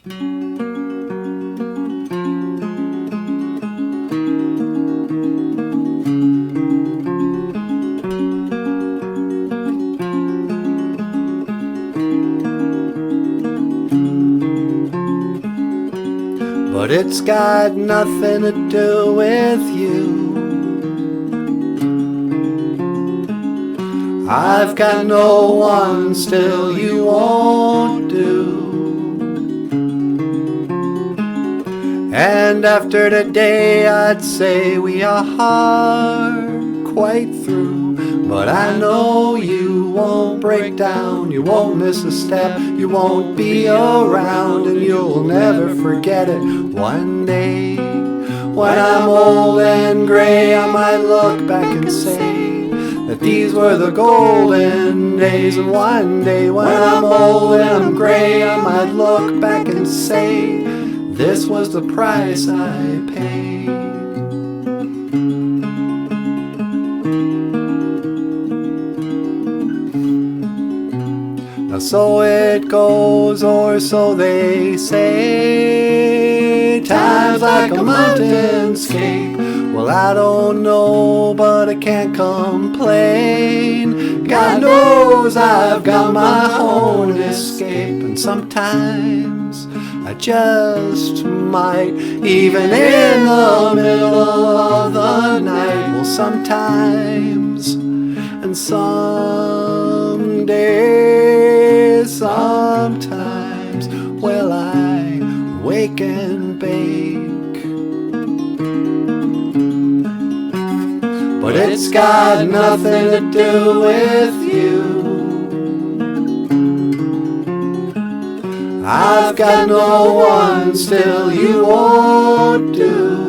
But it's got nothing to do with you. I've got no one, still you won't do. And after today I'd say we are quite through. But I know you won't break down, you won't miss a step, you won't be around, and you'll never forget it. One day, when I'm old and gray, I might look back and say that these were the golden days. And one day, when I'm old and I'm gray, I might look back and say this was the price I paid. Now so it goes, or so they say. Time's like a mountainscape. Well, I don't know, but I can't complain. God knows I've got my own escape. And sometimes I just might, even in the middle of the night. Well, sometimes and someday, sometimes, well, I wake and bake. But it's got nothing to do with you. I've got no one, still you won't do.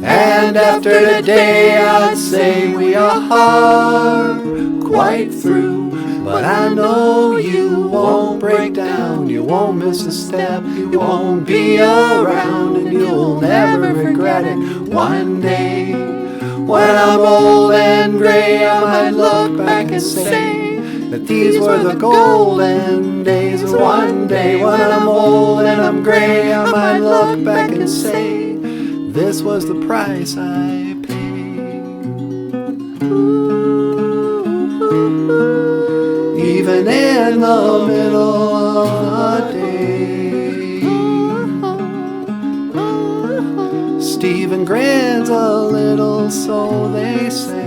And after today I'd say we are quite through. But I know you won't break down, you won't miss a step, you won't be around, and you'll never regret it. One day, when I'm old and gray, I might look back and say that these were the golden days. And one day, when I'm old and I'm gray, I might look back and say this was the price I paid. Even in the middle of the day, Stephen grins a little, so they say.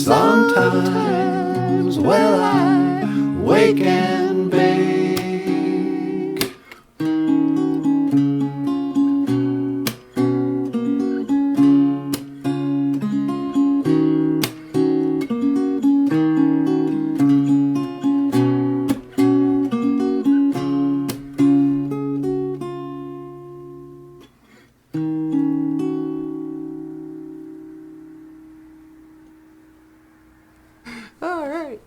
Sometimes, well, I wake and bake. All right.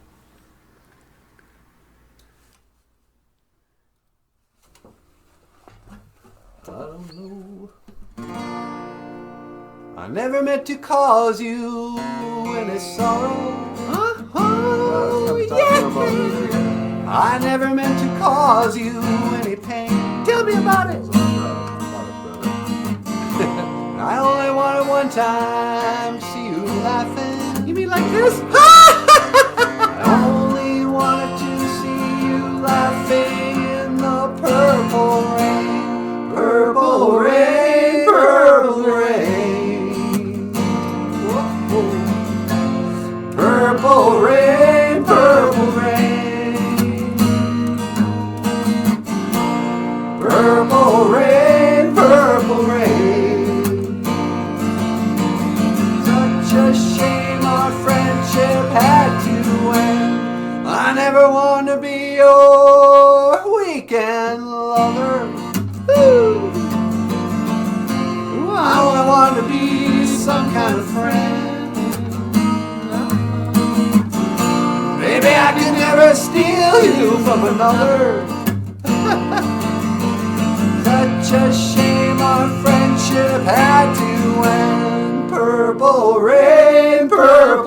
I don't know. I never meant to cause you any sorrow. Yeah. I never meant to cause you any pain. Tell me about it. I only wanted one time to see you laughing. You mean like this? I only wanted to see you laughing in the purple rain, purple rain, purple rain. Whoa. Purple rain, purple rain. Purple rain, purple rain. Such a shame our friendship had to end. I never want to be your weekend lover. Ooh. I only want to be some kind of friend. Maybe I can never steal you from another. Such a shame our friendship had to end. Purple rain, purple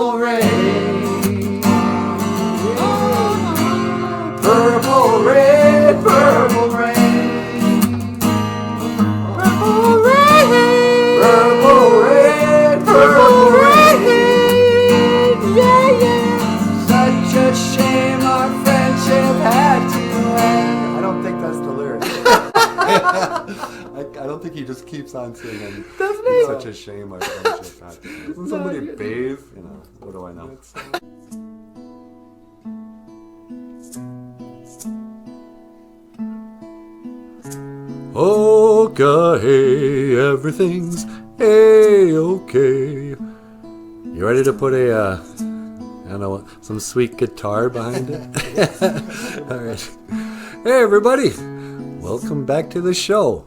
he just keeps on singing. Doesn't It's he? such a shame our friendship had. Doesn't somebody bathe? You know, what do I know? Okay, everything's A-okay. You ready to put a, I don't know, some sweet guitar behind it? All right. Hey, everybody. Welcome back to the show.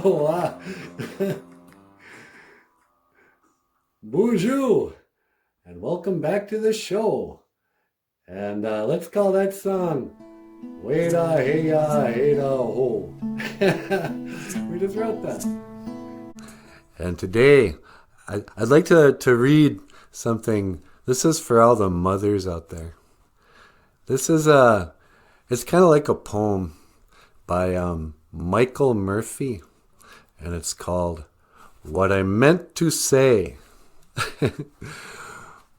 Oh, wow. Bonjour, and welcome back to the show. And let's call that song Wada Hey Ya Hey Da Ho. We just wrote that. And today, I'd like to read something. This is for all the mothers out there. This is it's kind of like a poem by Michael Murphy, and it's called What I Meant to Say.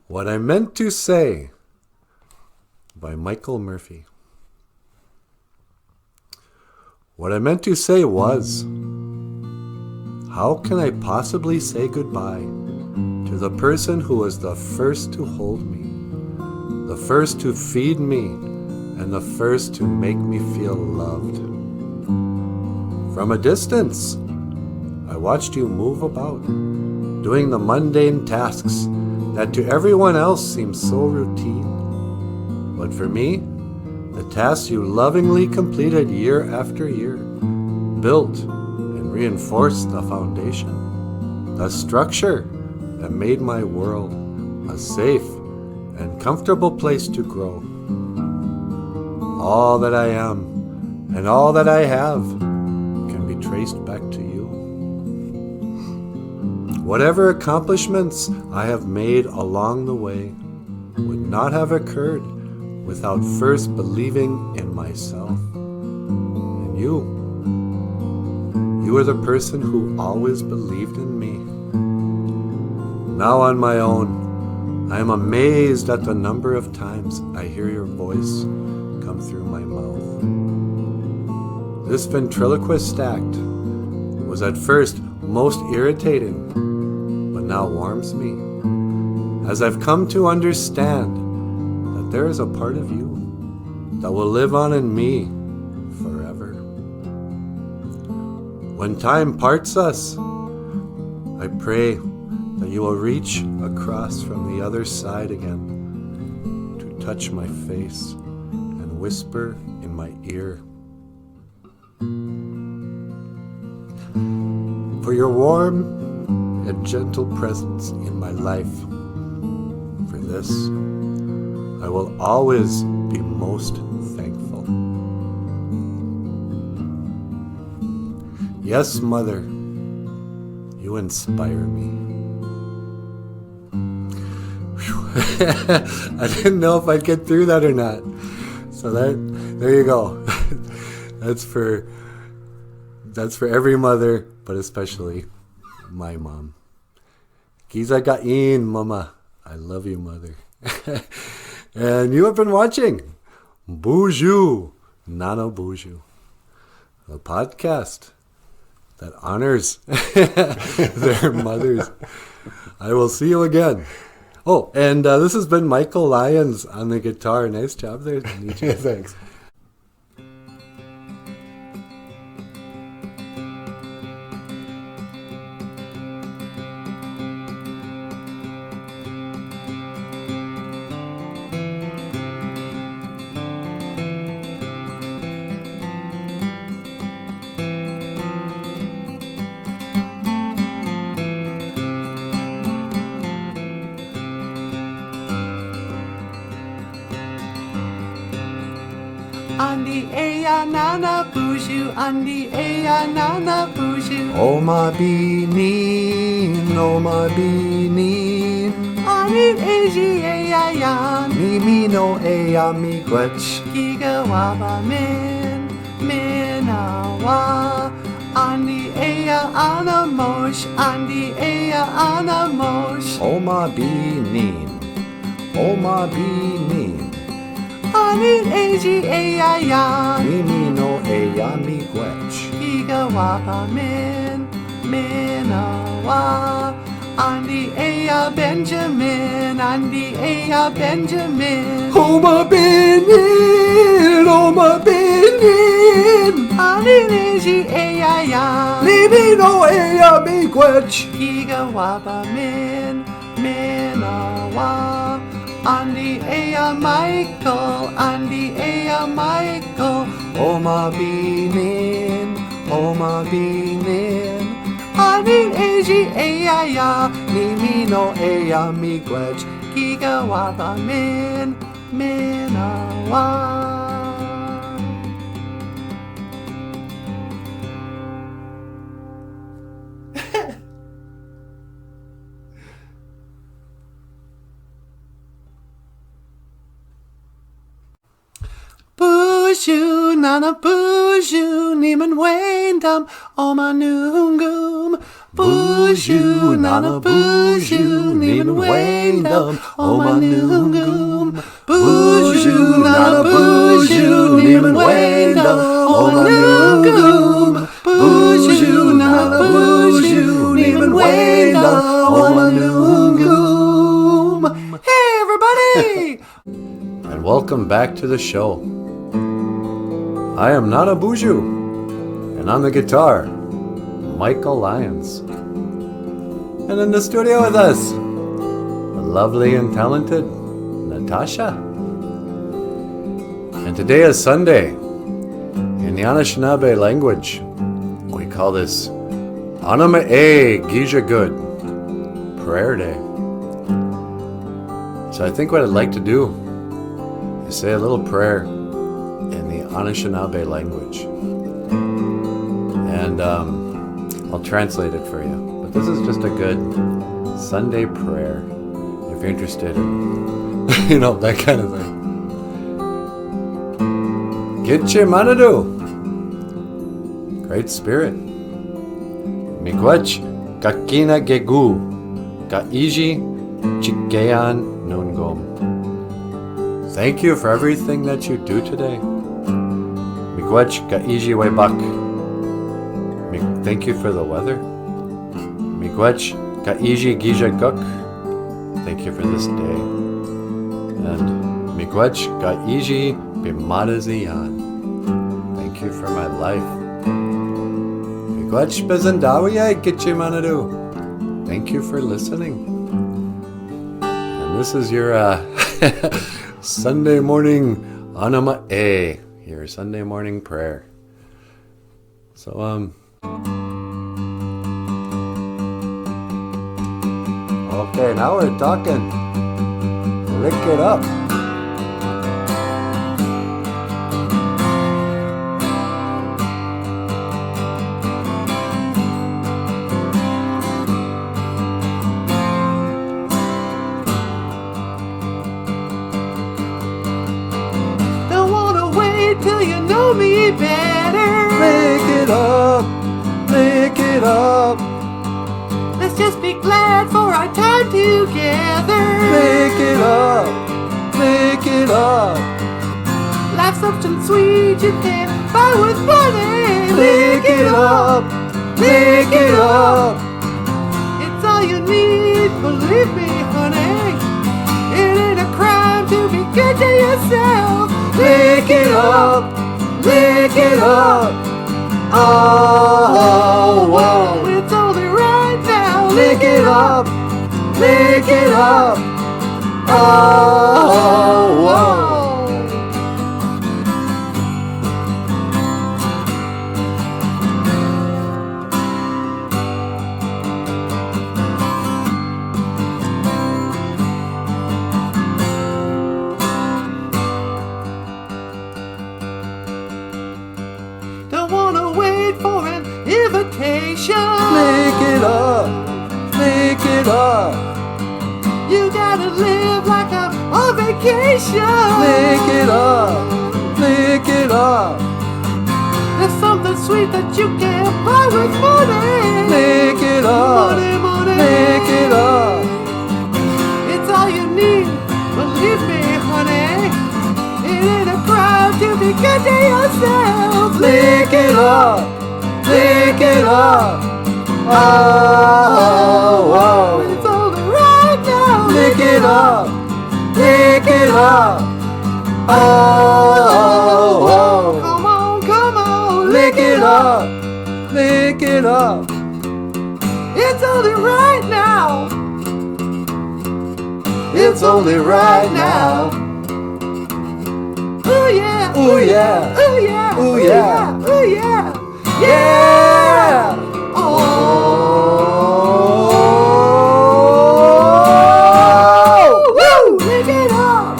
What I Meant to Say by Michael Murphy. What I meant to say was, how can I possibly say goodbye to the person who was the first to hold me, the first to feed me, and the first to make me feel loved? From a distance, I watched you move about, doing the mundane tasks that to everyone else seem so routine. But for me, the tasks you lovingly completed year after year built and reinforced the foundation, the structure that made my world a safe and comfortable place to grow. All that I am and all that I have can be traced back to you. Whatever accomplishments I have made along the way would not have occurred without first believing in myself. And you were the person who always believed in me. Now on my own, I am amazed at the number of times I hear your voice come through my mouth. This ventriloquist act was at first most irritating, but now warms me, as I've come to understand that there is a part of you that will live on in me forever. When time parts us, I pray that you will reach across from the other side again to touch my face and whisper in my ear. For your warm and gentle presence in my life. For this, I will always be most thankful. Yes, Mother, you inspire me. I didn't know if I'd get through that or not. So there you go. That's for every mother, but especially my mom. Giza kain, Mama. I love you, Mother. And you have been watching BOOZHOO NANABOOZHOO, the podcast that honors their mothers. I will see you again. Oh, and this has been Michael Lyons on the guitar. Nice job there. Thanks. Andi eya NANABOOZHOO, andi eya NANABOOZHOO. Oh my benin, oh my benin. Ani eji eya yan, Mimi no eya MIIGWECH. giga waba menawa. Andi eya anamosh, andi eya anamosh. Oh my benin, oh my benin. Ani eji eya yan, Mimi no eya MIIGWECH. giga waba menawa. Andi eya Benjamin, andi eya Benjamin. Oh my benin, oh my benin. Ani eji eya yan, Mimi no eya MIIGWECH. giga waba menawa. Andi eya Michael, andi eya Michael. Oh my benin, oh my benin. Ani eji eya ya, Mimi no eya MIIGWECH. giga waba menawa. BOOZHOO NANABOOZHOO niman waindam oma nungum. BOOZHOO NANABOOZHOO niman waindam oma nungum. BOOZHOO NANABOOZHOO niman waindam oma nungum. BOOZHOO NANABOOZHOO niman waindam oma nungum. Hey everybody! And welcome back to the show. I am NANABOOZHOO, and on the guitar, Michael Lyons. And in the studio with us, the lovely and talented Natasha. And today is Sunday. In the Anishinaabe language, we call this MIIGWECH, Prayer Day. So I think what I'd like to do is say a little prayer in the Anishinaabe language. And I'll translate it for you. But this is just a good Sunday prayer if you're interested in, that kind of thing. Gitche Manadu, Great Spirit. Miigwech Kakina Gegu, Kaiji Chikeyan Nungom. Thank you for everything that you do today. Miigwech Kaiji Webak. Thank you for the weather. Miigwech Kaiji Gija Guk. Thank you for this day. And Miigwech Kaiji Bimadaziyan. Thank you for my life. MIIGWECH BOOZHOO. Thank you for listening. And this is your Sunday morning your Sunday morning prayer. So okay, now we're talking. Lick it up. Don't wanna wait till you know me better. Lick it up. Lick it up. Let's just be glad for our time together. Lick it up. Lick it up. Life's something sweet you can't buy with money. Lick it up. Lick it up. It's all you need, believe me, honey. It ain't a crime to be good to yourself. Lick it up. Lick it up. Oh, whoa. It's only right now. Lick it up. Lick it up. Oh, whoa. Don't wanna wait for an invitation. Lick it up. Lick it up. You gotta live like I'm on vacation. Lick it up. Lick it up. There's something sweet that you can't buy with money. Lick it up. Money, money. Lick it up. It's all you need, believe me, honey. It ain't a crime to be good to yourself. Lick it up. Lick it up. Oh, whoa. It's only right now. Lick it up. Lick it up. Oh, whoa. Come on, come on. Lick it up. Lick it up. It's only right now. It's only right now. Ooh yeah. Ooh yeah. Ooh yeah. Ooh yeah. Ooh yeah. Yeah. Oh. Woo! Lick it up.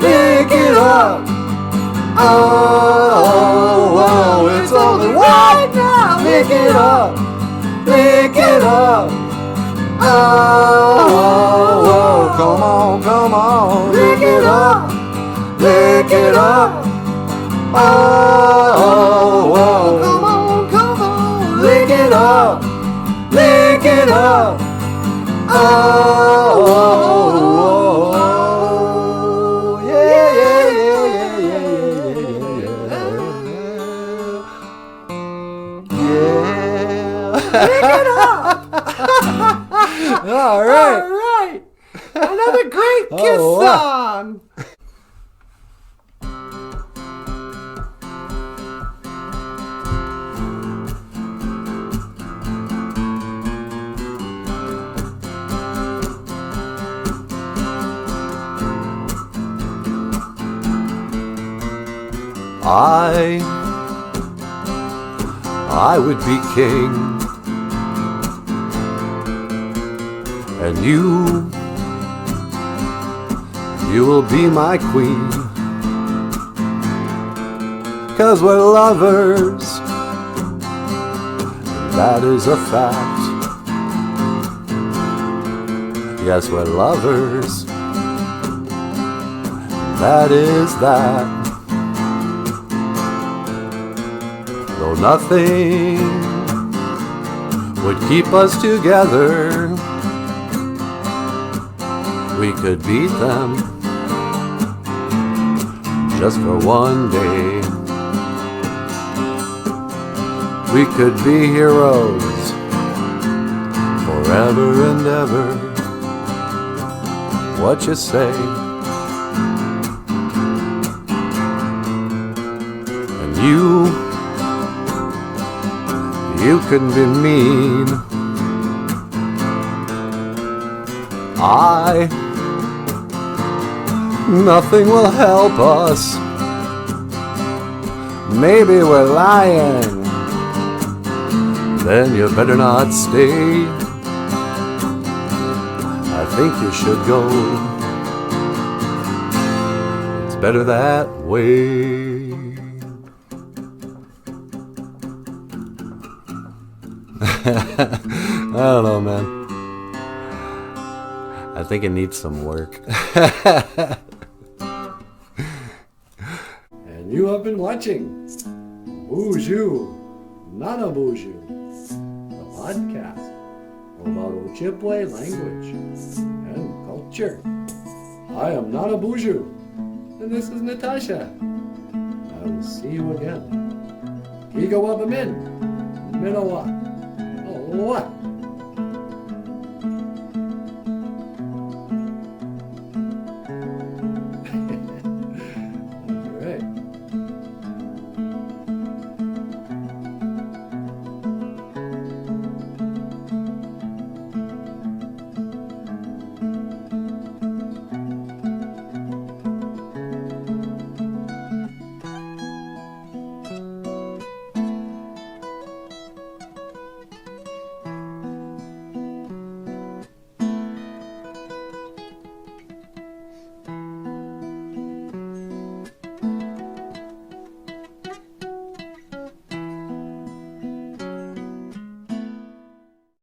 Lick it up. Oh, whoa. It's only right now. Lick it up. Lick it up. Oh, whoa. Come on, come on. Lick it up. Lick it up. Oh, whoa. Come on, come on. Lick it up. Lick it up. Oh, yeah, yeah, yeah, yeah, yeah, yeah, Lick it up. yeah. All right. All right. Another great kiss Oh, wow. song. I would be king, and you will be my queen, 'cause we're lovers, that is a fact. Yes, we're lovers, that is that. Though nothing would keep us together, we could beat them just for one day. We could be heroes forever and ever. What you say? And You couldn't be mean. Nothing will help us. Maybe we're lying. Then you better not stay. I think you should go. It's better that way. I don't know, man. I think it needs some work. And you have been watching BOOZHOO NANABOOZHOO, the podcast about Ojibwe language and culture. I am NANBOOZHOO, and this is Natasha. I will see you again. Kiga Wabamin, Minowa, what?